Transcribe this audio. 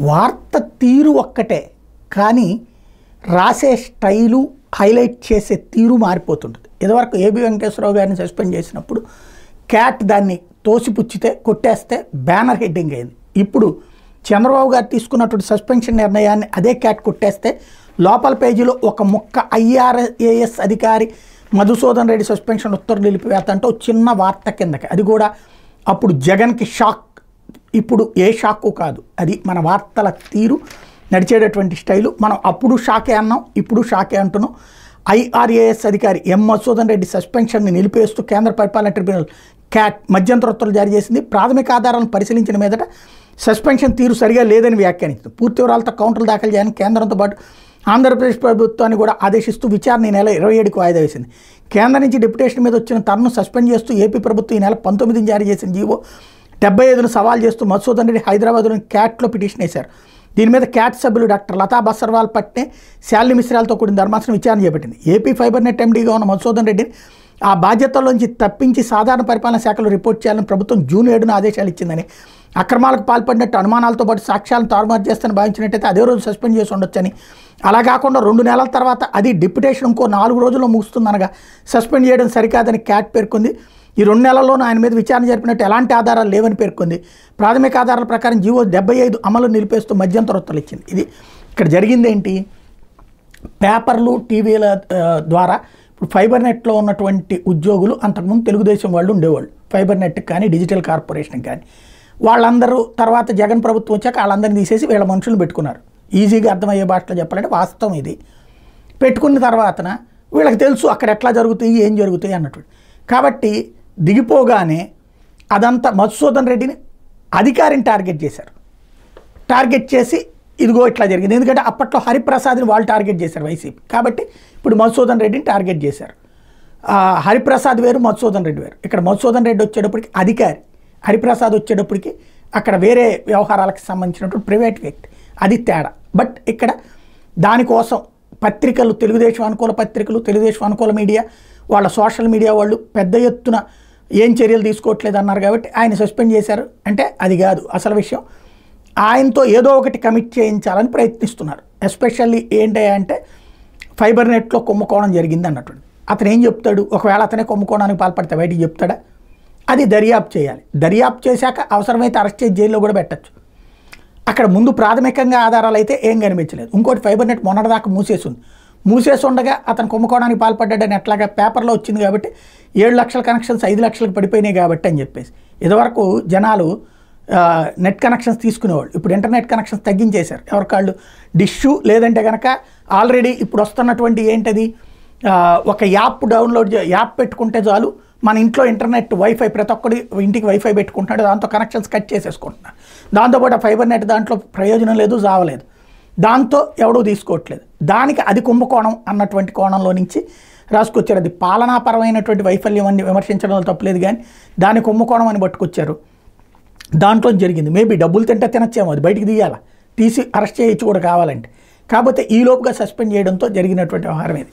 వార్త తీరు ఒక్కటే, కానీ రాసే స్టైలు, హైలైట్ చేసే తీరు మారిపోతుంటుంది. ఇదివరకు ఏబి వెంకటేశ్వరరావు గారిని సస్పెండ్ చేసినప్పుడు క్యాట్ దాన్ని తోసిపుచ్చితే కొట్టేస్తే బ్యానర్ హెడ్డింగ్ అయింది. ఇప్పుడు చంద్రబాబు గారు తీసుకున్నటువంటి సస్పెన్షన్ నిర్ణయాన్ని అదే క్యాట్ కొట్టేస్తే లోపల పేజీలో ఒక ముక్క ఐఆర్ఏఎస్ అధికారి మధుసూదన్ రెడ్డి సస్పెన్షన్ ఉత్తర్వులు నిలిపివేత అంటే చిన్న వార్త కిందకి. అది కూడా అప్పుడు జగన్కి షాక్, ఇప్పుడు ఏ షాకు కాదు. అది మన వార్తల తీరు, నడిచేటటువంటి స్టైలు. మనం అప్పుడు షాకే అన్నాం, ఇప్పుడు షాకే అంటున్నాం. ఐఆర్ఏఎస్ అధికారి ఎం మధుసూదన్ రెడ్డి సస్పెన్షన్ని నిలిపేస్తూ కేంద్ర పరిపాలన ట్రిబ్యునల్ క్యాట్ మధ్యంతర ఉత్తర్వులు జారీ చేసింది. ప్రాథమిక ఆధారాలను పరిశీలించిన మీదట సస్పెన్షన్ తీరు సరిగా లేదని వ్యాఖ్యానించింది. పూర్తి వివరాలతో కౌంటర్లు దాఖలు చేయాలని కేంద్రంతో పాటు ఆంధ్రప్రదేశ్ ప్రభుత్వాన్ని కూడా ఆదేశిస్తూ విచారణ ఈ నెల 27కి వాయిదా వేసింది. కేంద్రం నుంచి డిప్యుటేషన్ మీద వచ్చిన తనను సస్పెండ్ చేస్తూ ఏపీ ప్రభుత్వం ఈ నెల 19ని జారీ చేసిన జీవో 75ను సవాల్ చేస్తూ మధుసూదన్ రెడ్డి హైదరాబాద్లోని క్యాట్లో పిటిషన్ వేశారు. దీని మీద క్యాట్ సభ్యులు డాక్టర్ లతా బసర్వాల్ పట్నే, శాలిని మిశ్రాలతో కూడిన ధర్మాసనం విచారణ చేపట్టింది. ఏపీ ఫైబర్ నెట్ ఎండీగా ఉన్న మధుసూదన్ రెడ్డిని ఆ బాధ్యతల్లోంచి తప్పించి సాధారణ పరిపాలన శాఖలో రిపోర్ట్ చేయాలని ప్రభుత్వం జూన్ 7న ఆదేశాలు ఇచ్చిందని, అక్రమాలకు పాల్పడినట్టు అనుమానాలతో పాటు సాక్ష్యాలను తారుమారు చేస్తానని భావించినట్టయితే అదే రోజు సస్పెండ్ చేసి ఉండొచ్చని, అలా కాకుండా 2 నెలల తర్వాత అది డిప్యుటేషన్ ఇంకో 4 రోజుల్లో ముగుస్తుందనగా సస్పెండ్ చేయడం సరికాదని క్యాట్ పేర్కొంది. ఈ 2 నెలల్లోనూ ఆయన మీద విచారణ జరిపినట్టు ఎలాంటి ఆధారాలు లేవని పేర్కొంది. ప్రాథమిక ఆధారాల ప్రకారం జీవో 75 అమలు నిలిపేస్తూ మధ్యంతర ఉత్తర్వులు ఇచ్చింది. ఇది ఇక్కడ జరిగింది ఏంటి? పేపర్లు, టీవీల ద్వారా ఇప్పుడు ఫైబర్ నెట్లో ఉన్నటువంటి ఉద్యోగులు అంతకుముందు తెలుగుదేశం వాళ్ళు ఉండేవాళ్ళు, ఫైబర్ నెట్కి కానీ డిజిటల్ కార్పొరేషన్కి కానీ. వాళ్ళందరూ తర్వాత జగన్ ప్రభుత్వం వచ్చాక వాళ్ళందరినీ తీసేసి వీళ్ళ మనుషులను పెట్టుకున్నారు. ఈజీగా అర్థమయ్యే భాషలో చెప్పాలంటే వాస్తవం ఇది. పెట్టుకున్న తర్వాతన వీళ్ళకి తెలుసు అక్కడ ఎట్లా జరుగుతాయి, ఏం జరుగుతాయి అన్నట్టు. కాబట్టి దిగిపోగానే అదంతా మధుసూదన్ రెడ్డిని అధికారిని టార్గెట్ చేశారు. టార్గెట్ చేసి ఇదిగో ఇట్లా జరిగింది. ఎందుకంటే అప్పట్లో హరిప్రసాద్ని వాళ్ళు టార్గెట్ చేశారు వైసీపీ. కాబట్టి ఇప్పుడు మధుసూదన్ రెడ్డిని టార్గెట్ చేశారు. హరిప్రసాద్ వేరు, మధుసూదన్ రెడ్డి వేరు. ఇక్కడ మధుసూదన్ రెడ్డి వచ్చేటప్పటికి అధికారి, హరిప్రసాద్ వచ్చేటప్పటికి అక్కడ వేరే వ్యవహారాలకు సంబంధించినటువంటి ప్రైవేట్ వ్యక్తి. అది తేడా. బట్ ఇక్కడ దానికోసం పత్రికలు, తెలుగుదేశం అనుకూల పత్రికలు, తెలుగుదేశం అనుకూల మీడియా, వాళ్ళ సోషల్ మీడియా వాళ్ళు పెద్ద ఎత్తున ఏం చర్యలు తీసుకోవట్లేదు అన్నారు. కాబట్టి ఆయన సస్పెండ్ చేశారు. అంటే అది కాదు అసలు విషయం. ఆయనతో ఏదో ఒకటి కమిట్ చేయించాలని ప్రయత్నిస్తున్నారు. ఎస్పెషల్లీ ఏంటి అంటే ఫైబర్ నెట్లో కుంభకోణం జరిగింది అన్నట్టు. అతను ఏం చెప్తాడు? ఒకవేళ అతనే కుంభకోణానికి పాల్పడితే బయటికి చెప్తాడా? అది దర్యాప్తు చేయాలి. దర్యాప్తు చేశాక అవసరమైతే అరెస్ట్ చేసి జైల్లో కూడా పెట్టచ్చు. అక్కడ ముందు ప్రాథమికంగా ఆధారాలు అయితే ఏం కనిపించలేదు. ఇంకోటి ఫైబర్ నెట్ మొన్నటిదాకా మూసేసి ఉండగా అతను కుంభకోణానికి పాల్పడ్డాడని ఎట్లాగా పేపర్లో వచ్చింది. కాబట్టి 7 లక్షల కనెక్షన్స్ 5 లక్షలకు పడిపోయినాయి కాబట్టి అని చెప్పేసి. ఇదివరకు జనాలు నెట్ కనెక్షన్స్ తీసుకునేవాళ్ళు, ఇప్పుడు ఇంటర్నెట్ కనెక్షన్స్ తగ్గించేశారు. ఎవరికాళ్ళు డిష్షు లేదంటే కనుక ఆల్రెడీ ఇప్పుడు వస్తున్నటువంటి ఏంటది, ఒక యాప్ పెట్టుకుంటే చాలు, మన ఇంట్లో ఇంటర్నెట్ వైఫై, ప్రతి ఒక్కడి ఇంటికి వైఫై పెట్టుకుంటున్నాడు, దాంతో కనెక్షన్స్ కట్ చేసేసుకుంటున్నారు. దాంతోపాటు ఫైబర్ నెట్ దాంట్లో ప్రయోజనం లేదు, జావలేదు, దాంతో ఎవడూ తీసుకోవట్లేదు. దానికి అది కుంభకోణం అన్నటువంటి కోణంలో నుంచి రాసుకొచ్చారు. అది పాలనాపరమైనటువంటి వైఫల్యం అని విమర్శించడంలో తప్పలేదు, కానీ దాని కుంభకోణం అని పట్టుకొచ్చారు. దాంట్లో జరిగింది. మేబీ డబ్బులు తింటే తినచ్చేమో, అది బయటికి తీయాలా, తీసి అరెస్ట్ చేయొచ్చు కూడా కావాలంటే. కాకపోతే ఈలోపుగా సస్పెండ్ చేయడంతో జరిగినటువంటి వ్యవహారం ఇది.